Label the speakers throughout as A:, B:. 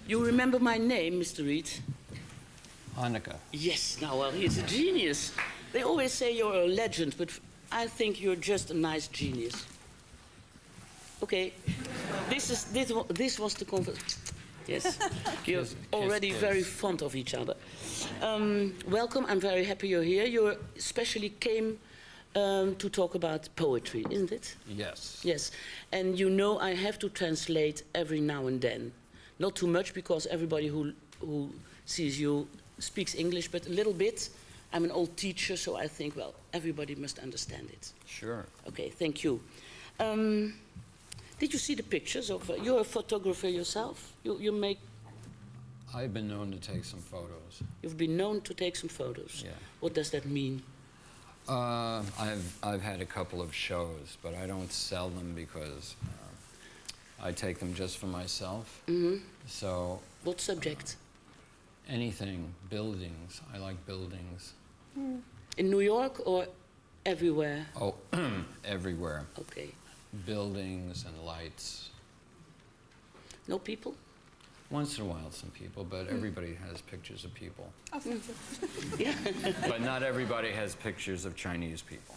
A: You remember my name, Mr. Reed?
B: Hanneke.
A: Yes, now, well, he's a genius. They always say you're a legend, but I think you're just a nice genius. Okay, this was the conversation. Yes, you're already very fond of each other. Welcome, I'm very happy you're here. You especially came to talk about poetry, isn't it?
B: Yes.
A: Yes, and you know I have to translate every now and then. Not too much, because everybody who sees you speaks English, but a little bit. I'm an old teacher, so I think, well, everybody must understand it.
B: Sure.
A: Okay, thank you. Did you see the pictures of... you're a photographer yourself? You make...
B: I've been known to take some photos.
A: You've been known to take some photos?
B: Yeah.
A: What does that mean?
B: I've had a couple of shows, but I don't sell them because I take them just for myself.
A: Mm-hmm.
B: So...
A: What subject?
B: Anything. Buildings. I like buildings.
A: Mm. In New York or everywhere?
B: Oh, everywhere.
A: Okay.
B: Buildings and lights.
A: No people?
B: Once in a while, some people, but everybody has pictures of people.
C: Oh, thank you.
A: Yeah.
B: But not everybody has pictures of Chinese people.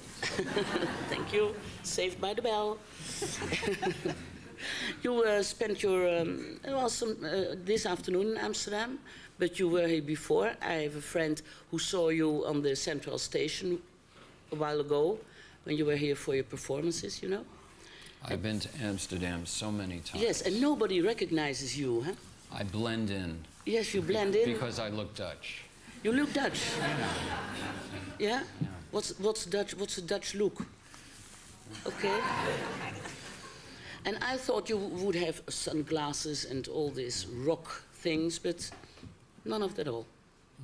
A: Thank you. Saved by the bell. You spent your this afternoon in Amsterdam, but you were here before. I have a friend who saw you on the Central Station a while ago when you were here for your performances, you know.
B: I've been to Amsterdam so many times.
A: Yes, and nobody recognizes you, huh?
B: I blend in.
A: Yes, you blend in.
B: Because I look Dutch.
A: You look Dutch.
B: Yeah?
A: Yeah? What's Dutch? What's a Dutch look? Okay. And I thought you would have sunglasses and all these rock things, but none of that all.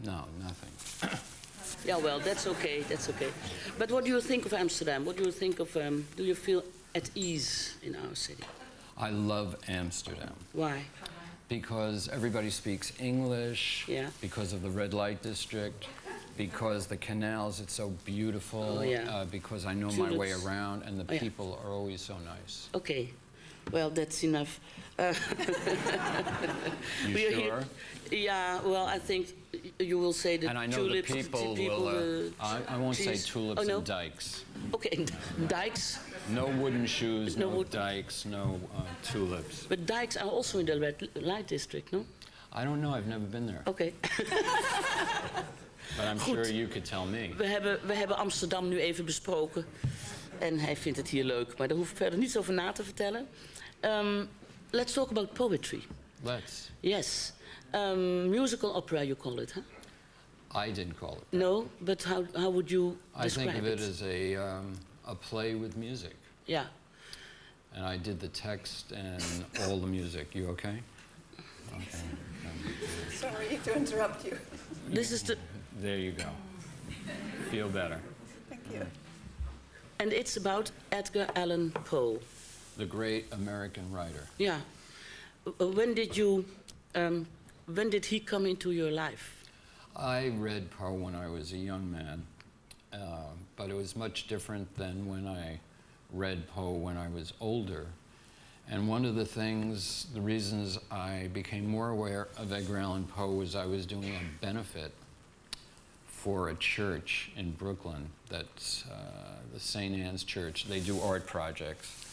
B: No, nothing.
A: Yeah, well, that's okay, that's okay. But what do you think of Amsterdam? What do you think of, do you feel at ease in our city?
B: I love Amsterdam.
A: Why?
B: Because everybody speaks English,
A: Yeah.
B: because of the red light district, because the canals, it's so beautiful,
A: Oh, yeah.
B: because I know my way
A: Tulips.
B: around, and the
A: Oh, yeah.
B: people are always so nice.
A: Okay, well, that's enough.
B: You
A: We are
B: sure?
A: Yeah, well, I think you will say that
B: And I know
A: tulips,
B: the people will, I won't say
A: cheese.
B: tulips
A: Oh, no?
B: and dikes.
A: Okay, dikes.
B: No wooden shoes,
A: No
B: no,
A: wood-
B: dikes, no tulips.
A: But dikes are also in the red light district, no?
B: I don't know, I've never been there.
A: Oké.
B: But I'm sure you could tell me.
A: We hebben Amsterdam nu even besproken. En hij vindt het hier leuk, maar daar hoef ik verder niets over na te vertellen. Let's talk about poetry.
B: Let's.
A: Yes. Musical opera, you call it, huh?
B: I didn't call it.
A: No, but how would you describe
B: I think of it as a play with music.
A: Yeah.
B: And I did the text and all the music. You okay? Okay.
C: Sorry to interrupt you.
A: This is the...
B: There you go. Feel better.
C: Thank you.
A: And it's about Edgar Allan Poe.
B: The great American writer.
A: Yeah. When did he come into your life?
B: I read Poe when I was a young man, but it was much different than when I read Poe when I was older. And one of the reasons I became more aware of Edgar Allan Poe was I was doing a benefit for a church in Brooklyn, that's the St. Anne's Church. They do art projects.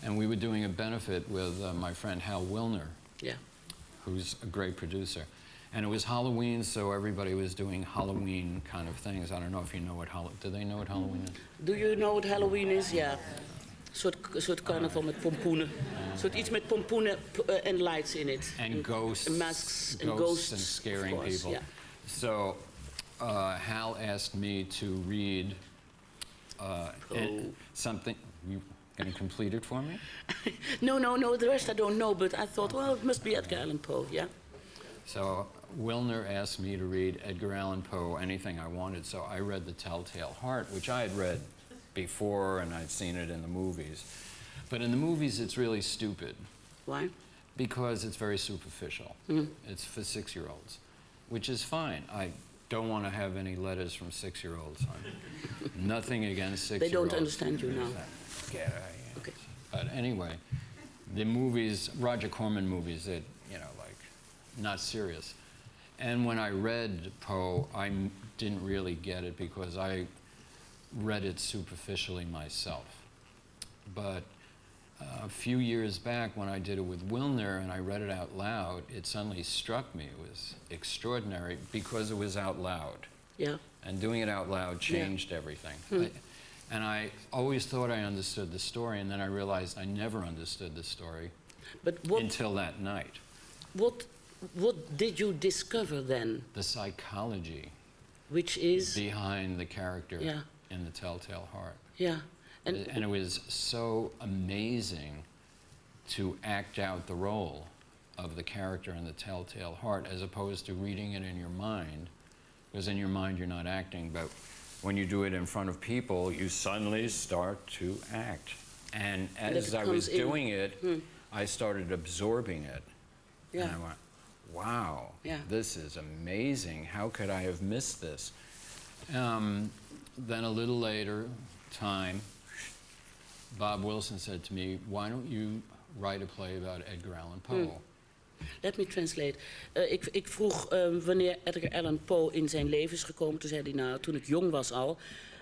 B: And we were doing a benefit with my friend Hal Wilner,
A: Yeah.
B: who's a great producer. And it was Halloween, so everybody was doing Halloween kind of things. I don't know if you know do they know what Halloween is?
A: Do you know what Halloween is? Ja. Een soort carnaval met pompoenen. Soort iets met pompoenen en lights in it.
B: And ghosts.
A: And masks and
B: ghosts.
A: ghosts.
B: And scaring
A: of course,
B: people.
A: Yeah.
B: So Hal asked me to read something. You going to complete it for me?
A: No, the rest I don't know, but I thought, well, it must be Edgar Allan Poe, yeah?
B: So Wilner asked me to read Edgar Allan Poe, anything I wanted, so I read The Telltale Heart, which I had read before and I'd seen it in the movies. But in the movies it's really stupid.
A: Why?
B: Because it's very superficial.
A: Mm.
B: It's for 6-year-olds, which is fine. I don't want to have any letters from 6-year-olds. Nothing against 6-year-olds.
A: They don't understand you now.
B: Get out of here.
A: Okay.
B: But anyway, the movies, Roger Corman movies, that you know, like not serious. And when I read Poe, didn't really get it because I read it superficially myself. But a few years back when I did it with Wilner and I read it out loud, it suddenly struck me. It was extraordinary because it was out loud.
A: Yeah.
B: And doing it out loud changed everything. And I always thought I understood the story, and then I realized I never understood the story until that night.
A: What did you discover then?
B: The psychology
A: Which is?
B: behind the character in The Telltale Heart.
A: Yeah.
B: And it was so amazing to act out the role of the character in The Telltale Heart as opposed to reading it in your mind, because in your mind you're not acting, but when you do it in front of people, you suddenly start to act. And as I was doing it, I started absorbing it.
A: Yeah.
B: And I went, wow, this is amazing. How could I have missed this? Then a little later, Bob Wilson said to me, why don't you write a play about Edgar Allan Poe?
A: Let me translate. Ik vroeg wanneer Edgar Allan Poe in zijn leven is gekomen. Toen zei hij, nou, toen ik jong was al.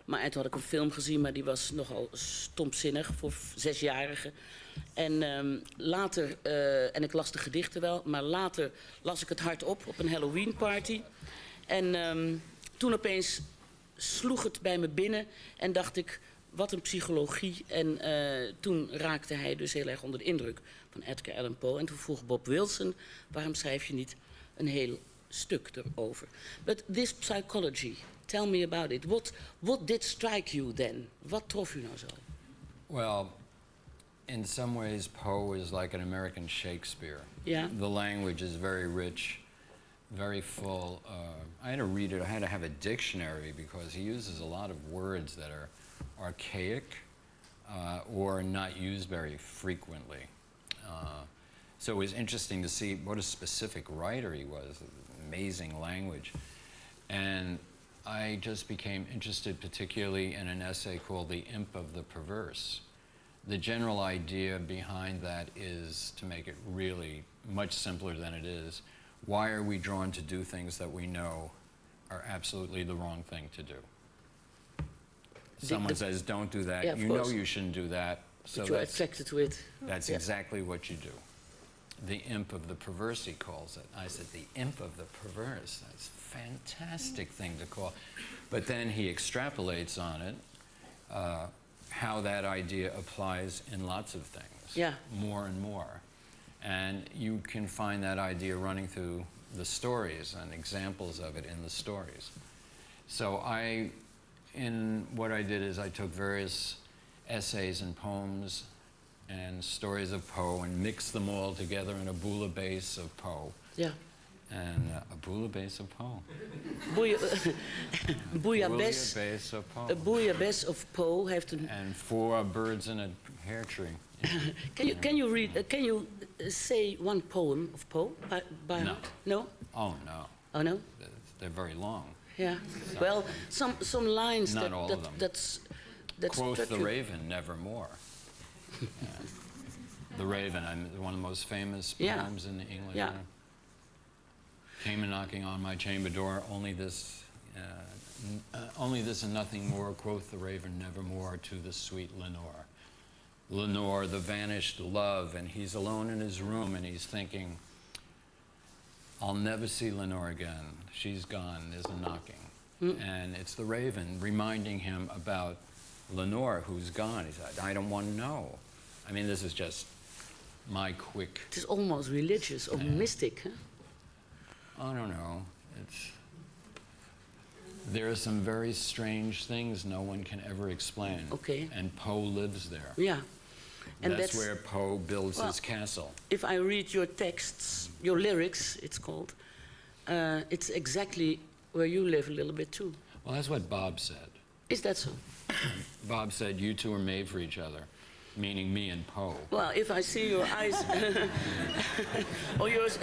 A: Maar toen had ik een film gezien, maar die was nogal stomzinnig voor 6-jarigen. En later, en ik las de gedichten wel, maar later las ik het hardop op een Halloween party. En toen opeens sloeg het bij me binnen en dacht ik, wat een psychologie. En toen raakte hij dus heel erg onder de indruk van Edgar Allan Poe. En toen vroeg Bob Wilson, waarom schrijf je niet een heel stuk erover? But this psychology, tell me about it. What did strike you then? Wat trof u nou zo?
B: Well, in some ways Poe is like an American Shakespeare.
A: Yeah.
B: The language is very rich, very full. I had to read it, I had to have a dictionary because he uses a lot of words that are archaic or not used very frequently. So it was interesting to see what a specific writer he was, amazing language. And I just became interested particularly in an essay called The Imp of the Perverse. The general idea behind that is, to make it really much simpler than it is, why are we drawn to do things that we know are absolutely the wrong thing to do? Someone says, don't do that. You know you shouldn't do that. So
A: But you're attracted to it.
B: That's exactly what you do. The imp of the perverse, he calls it. I said, the imp of the perverse. That's a fantastic thing to call. But then he extrapolates on it, how that idea applies in lots of things, more and more. And you can find that idea running through the stories and examples of it in the stories. So what I did is I took various essays and poems and stories of Poe and mixed them all together in a bouillabaisse of Poe.
A: Yeah.
B: And a bouillabaisse of Poe.
A: Bouillabaisse of Poe. A bouillabaisse of Poe heeft een...
B: And 4 birds in a hair tree.
A: Can you say one poem of Poe by
B: No.
A: heart? No?
B: Oh, no.
A: Oh, no?
B: They're very long.
A: Yeah. Well, some lines
B: Not all of them.
A: that's
B: Quoth the raven, nevermore. The Raven, one of the most famous poems in the English.
A: Yeah.
B: Came knocking on my chamber door, only this and nothing more, quoth the raven, nevermore, to the sweet Lenore. Lenore, the vanished love, and he's alone in his room and he's thinking, I'll never see Lenore again. She's gone, there's a knocking. And it's the raven reminding him about Lenore, who's gone. He said, I don't want to know. I mean, this is just my quick...
A: It is almost religious or mystic, huh?
B: I don't know. There are some very strange things no one can ever explain.
A: Okay.
B: And Poe lives there.
A: Yeah. And
B: that's where Poe builds his castle.
A: If I read your texts, your lyrics, it's called, it's exactly where you live a little bit too.
B: Well, that's what Bob said.
A: Is that so?
B: Bob said, you two are made for each other, meaning me and Poe.
A: Well, if I see your eyes... or yours...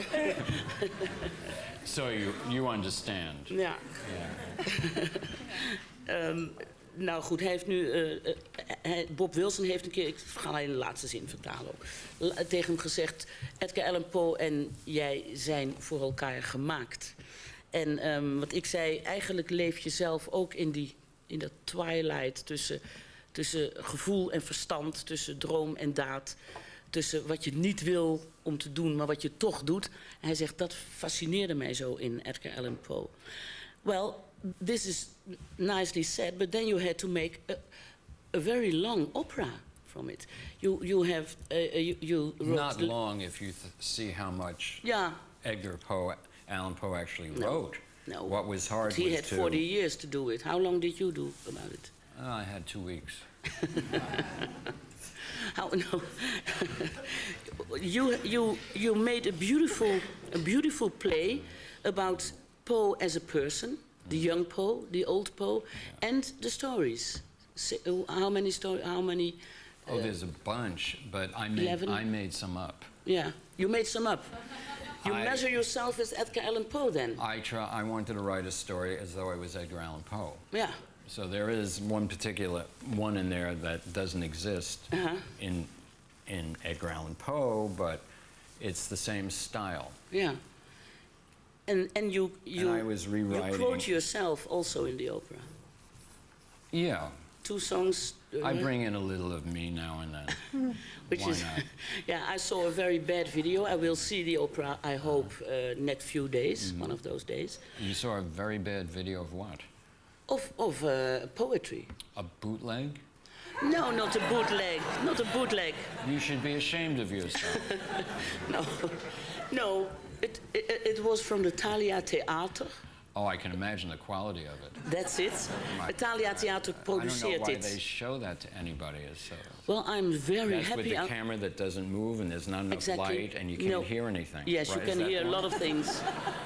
B: So you understand.
A: Yeah. Nou goed, hij heeft nu... Bob Wilson heeft een keer... Ik ga alleen de laatste zin vertalen ook. Tegen hem gezegd... Edgar Allan Poe en jij zijn voor elkaar gemaakt. En wat ik zei... Eigenlijk leef je zelf ook in dat twilight... tussen gevoel en verstand... tussen droom en daad... tussen wat je niet wil om te doen... maar wat je toch doet. En hij zegt, dat fascineerde mij zo in Edgar Allan Poe. Well... This is nicely said, but then you had to make a very long opera from it. You wrote
B: Not long if you see how much Edgar Allan Poe actually wrote.
A: No.
B: What was hard
A: he
B: was
A: had 40 years to do it. How long did you do about it?
B: I had 2 weeks.
A: How no? you made a beautiful play about Poe as a person. The young Poe, the old Poe, and the stories. How many stories? How many?
B: Oh, there's a bunch, but I made some up.
A: Yeah, you made some up. You measure yourself as Edgar Allan Poe, then?
B: I wanted to write a story as though I was Edgar Allan Poe.
A: Yeah.
B: So there is one particular one in there that doesn't exist in Edgar Allan Poe, but it's the same style.
A: Yeah. And you
B: I was rewriting.
A: You quote yourself also in the opera.
B: Yeah.
A: 2 songs.
B: I bring in a little of me now and then.
A: Which
B: Why
A: is,
B: not?
A: yeah, I saw a very bad video. I will see the opera, I hope, next few days, one of those days.
B: You saw a very bad video of what?
A: Of poetry.
B: A bootleg?
A: No, not a bootleg. Not a bootleg.
B: You should be ashamed of yourself.
A: No. It was from the Thalia Theater.
B: Oh, I can imagine the quality of it.
A: That's it. Thalia Theater produceert
B: I don't know why
A: it.
B: they show that to anybody.
A: Well, I'm very
B: that's
A: happy.
B: With the camera that doesn't move and there's not enough light and you can't hear anything.
A: Yes,
B: right?
A: you can hear a lot of things.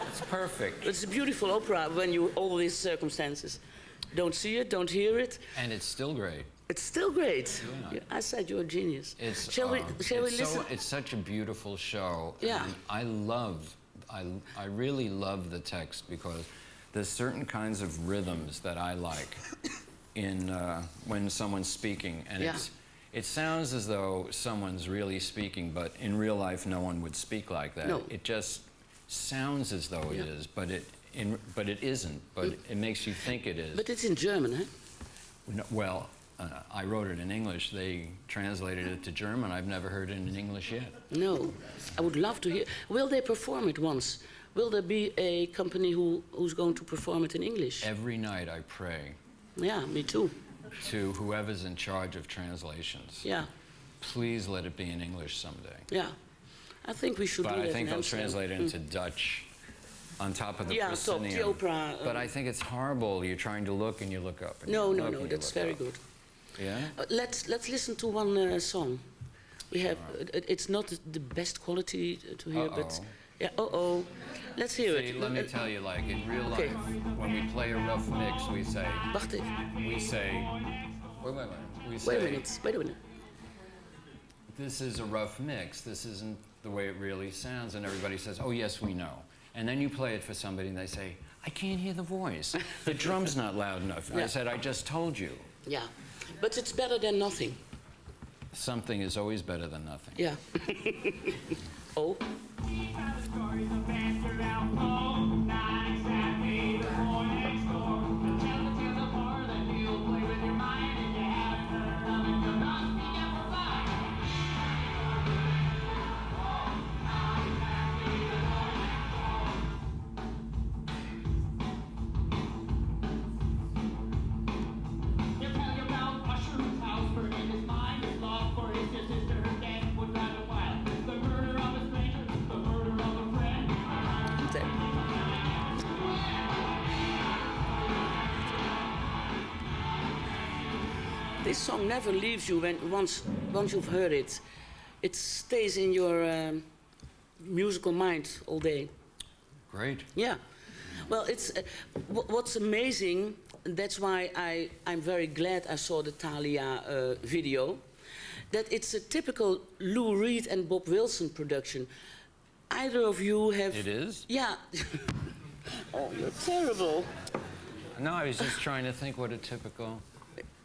B: It's perfect.
A: It's a beautiful opera when you all these circumstances. Don't see it, don't hear it.
B: And it's still great.
A: It's still great.
B: Yeah.
A: I said you're a genius. Shall we listen?
B: It's such a beautiful show.
A: Yeah.
B: And I really love the text because there's certain kinds of rhythms that I like in when someone's speaking, and it sounds as though someone's really speaking, but in real life no one would speak like that.
A: No.
B: It just sounds as though it is, but it isn't. But it makes you think it is.
A: But it's in German, huh?
B: No, well. I wrote it in English. They translated it to German. I've never heard it in English yet.
A: No. I would love to hear. Will they perform it once? Will there be a company who's going to perform it in English?
B: Every night I pray.
A: Yeah, me too.
B: To whoever's in charge of translations.
A: Yeah.
B: Please let it be in English someday.
A: Yeah. I think we should do that.
B: But I think
A: in
B: they'll translate it into Dutch on top of the proscenium.
A: top the opera.
B: But I think it's horrible. You're trying to look and you look up. And
A: No, that's very good.
B: Yeah?
A: Let's listen to one song. We have. It's not the best quality to hear, but yeah. Let's hear it.
B: Let me tell you, like in real life, when we play a rough mix, we say.
A: Wacht even.
B: We say. Wait. We say.
A: Wait a minute.
B: This is a rough mix. This isn't the way it really sounds, and everybody says, "Oh yes, we know." And then you play it for somebody, and they say, "I can't hear the voice. The drum's not loud enough."
A: Yeah.
B: I said, "I just told you."
A: Yeah. But it's better than nothing.
B: Something is always better than nothing.
A: Yeah. Oh. This song never leaves you once you've heard it. It stays in your musical mind all day.
B: Great.
A: Yeah. Well, it's what's amazing. That's why I'm very glad I saw the Thalia video. That it's a typical Lou Reed and Bob Wilson production. Either of you have.
B: It is?
A: Yeah. Oh, you're terrible.
B: No, I was just trying to think what a typical.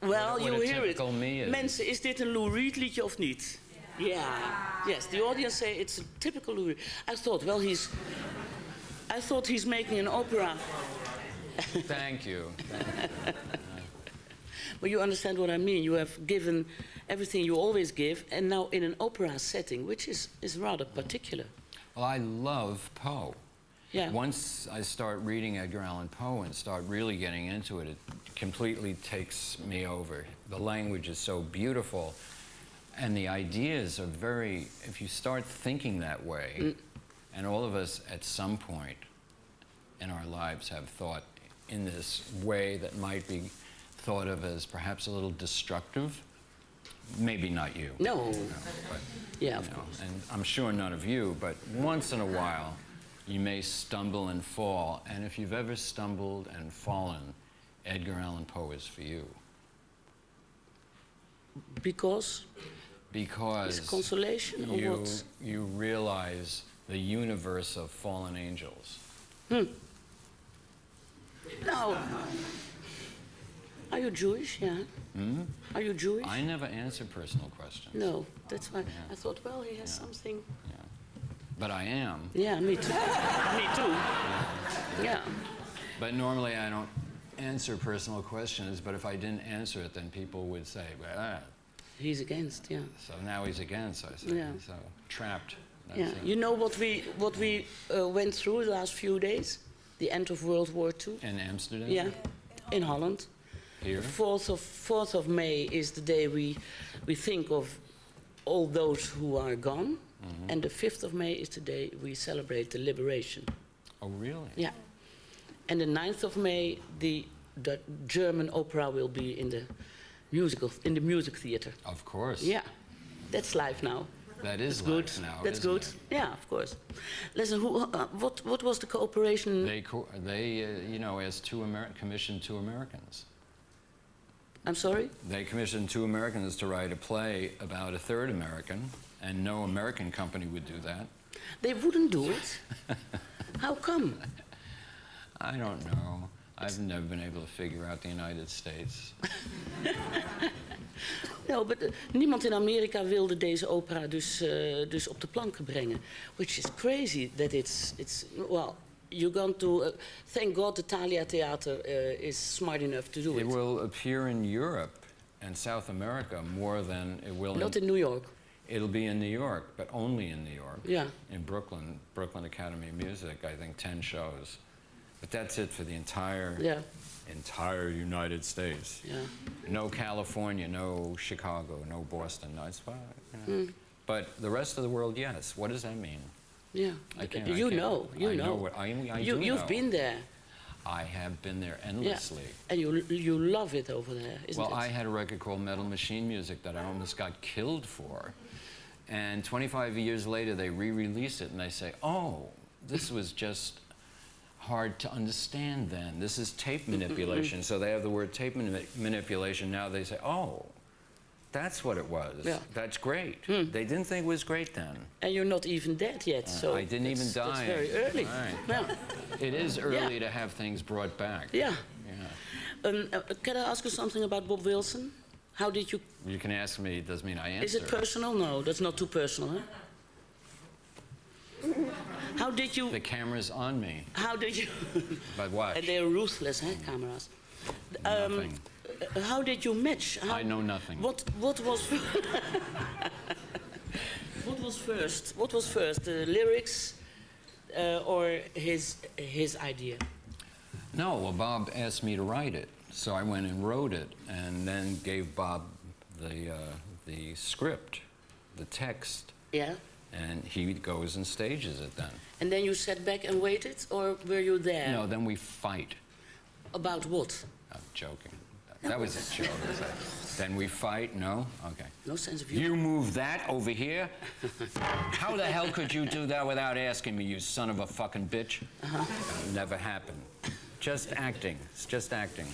A: Well,
B: what
A: you
B: a
A: hear it.
B: typical me is.
A: Mensen, is dit een Lou Reed liedje of niet? Yeah. Yes, the audience say it's a typical Lou Reed. I thought he's making an opera.
B: Thank you.
A: But you understand what I mean. You have given everything you always give, and now in an opera setting, which is rather particular.
B: Well, I love Poe.
A: Yeah.
B: Once I start reading Edgar Allan Poe and start really getting into it, it completely takes me over. The language is so beautiful, and the ideas are very, if you start thinking that way, and all of us at some point in our lives have thought in this way that might be thought of as perhaps a little destructive. Maybe not you.
A: No.
B: But,
A: Yeah, of course.
B: and I'm sure none of you, but once in a while, you may stumble and fall. And if you've ever stumbled and fallen, Edgar Allan Poe is for you.
A: Because
B: Because
A: it's consolation or what?
B: you realize the universe of fallen angels.
A: Now, are you Jewish? Yeah. Are you Jewish?
B: I never answer personal questions.
A: No, that's why
B: Yeah.
A: I thought, well, he has something.
B: Yeah. But I am.
A: Yeah, me too. Me too. Yeah.
B: But normally I don't answer personal questions, but if I didn't answer it, then people would say, well,
A: He's against, yeah.
B: so now he's against, I say.
A: Yeah.
B: So trapped. That's
A: Yeah.
B: it.
A: You know what we went through the last few days? The end of World War II?
B: In Amsterdam?
A: Yeah. In Holland.
B: Here?
A: 4th of May is the day we think of all those who are gone. And the 5th of May is the day we celebrate the liberation.
B: Oh, really?
A: Yeah. And the 9th of May, the German opera will be in the music theater.
B: Of course.
A: Yeah. That's live now.
B: That is
A: That's good.
B: life now,
A: That's
B: isn't
A: good.
B: it?
A: Yeah, of course. Listen, what was the cooperation?
B: They asked commissioned two Americans.
A: I'm sorry?
B: They commissioned two Americans to write a play about a third American, and no American company would do that.
A: They wouldn't do it. How come?
B: I don't know. I've never been able to figure out the United States.
A: No, but niemand in Amerika wilde deze opera dus op de planken brengen. Which is crazy that it's well, you're going to... thank God the Thalia Theater is smart enough to do it.
B: It will appear in Europe and South America more than it will
A: Not in New York.
B: It'll be in New York, but only in New York.
A: Yeah.
B: In Brooklyn Academy of Music, I think 10 shows. But that's it for the entire United States.
A: Yeah.
B: No California, no Chicago, no Boston. No, it's fine. But the rest of the world, yes. What does that mean?
A: Yeah. You know.
B: I know what I do
A: You've
B: know.
A: been there.
B: I have been there endlessly.
A: Yeah. And you love it over there, isn't it?
B: Well, I had a record called Metal Machine Music that I almost got killed for. And 25 years later, they re-release it, and they say, oh, this was just hard to understand then. This is tape manipulation. So they have the word tape manipulation. Now they say, oh, that's what it was.
A: Yeah.
B: That's great. They didn't think it was great then.
A: And you're not even dead yet, so...
B: I didn't even die.
A: That's very early.
B: Right.
A: Yeah.
B: It is early to have things brought back.
A: Yeah.
B: Yeah.
A: Can I ask you something about Bob Wilson? How did you...
B: You can ask me, it doesn't mean I answer.
A: Is it personal? No, that's not too personal, huh? How did you...
B: The camera's on me.
A: How did you...
B: But what?
A: And they're ruthless, huh, cameras.
B: Nothing.
A: How did you match?
B: I know nothing.
A: What was... What was first? What was first, the lyrics or his idea?
B: No, well, Bob asked me to write it, so I went and wrote it, and then gave Bob the script, the text.
A: Yeah.
B: And he goes and stages it then.
A: And then you sat back and waited, or were you there?
B: No, then we fight.
A: About what?
B: I'm joking. That was a joke. Then we fight? No? Okay.
A: No sense of humor.
B: You move that over here? How the hell could you do that without asking me, you son of a fucking bitch? Never happened. Just acting. It's just acting.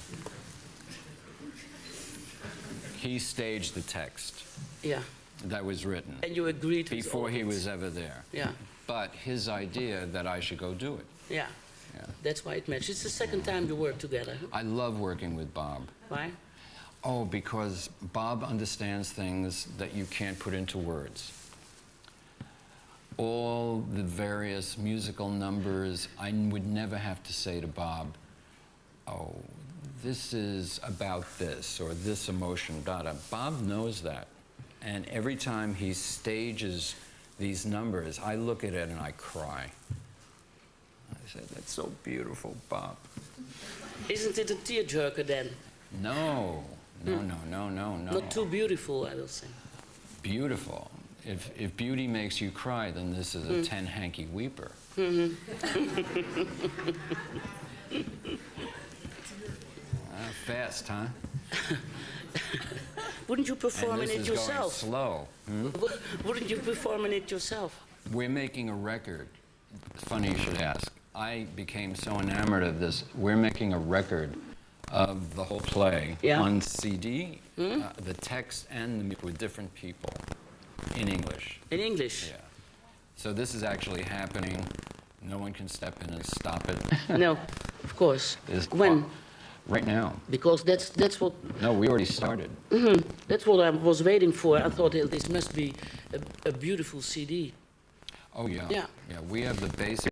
B: He staged the text.
A: Yeah.
B: That was written.
A: And you agreed with
B: before
A: all
B: he
A: that.
B: was ever there.
A: Yeah.
B: But his idea that I should go do it.
A: Yeah.
B: Yeah.
A: That's why it matched. It's the second time you work together. Huh?
B: I love working with Bob.
A: Why?
B: Oh, because Bob understands things that you can't put into words. All the various musical numbers, I would never have to say to Bob, oh, this is about this, or this emotion, da-da. Bob knows that. And every time he stages these numbers, I look at it and I cry. I say, that's so beautiful, Bob.
A: Isn't it a tearjerker then?
B: No, no, no, no, no, no.
A: Not too beautiful, I will say.
B: Beautiful. If beauty makes you cry, then this is a 10 hanky weeper. Fast, huh?
A: Wouldn't you perform
B: And
A: in
B: this
A: it
B: is going
A: yourself?
B: slow.
A: Wouldn't you perform in it yourself?
B: We're making a record. Funny you should ask. I became so enamored of this. We're making a record of the whole play on CD, the text and the music with different people in English.
A: In English?
B: Yeah. So this is actually happening. No one can step in and stop it.
A: No, of course.
B: It's
A: When?
B: Right now.
A: Because that's what
B: No, we already started.
A: that's what I was waiting for. I thought this must be a beautiful CD.
B: Oh, yeah.
A: Yeah.
B: Yeah, we have the basic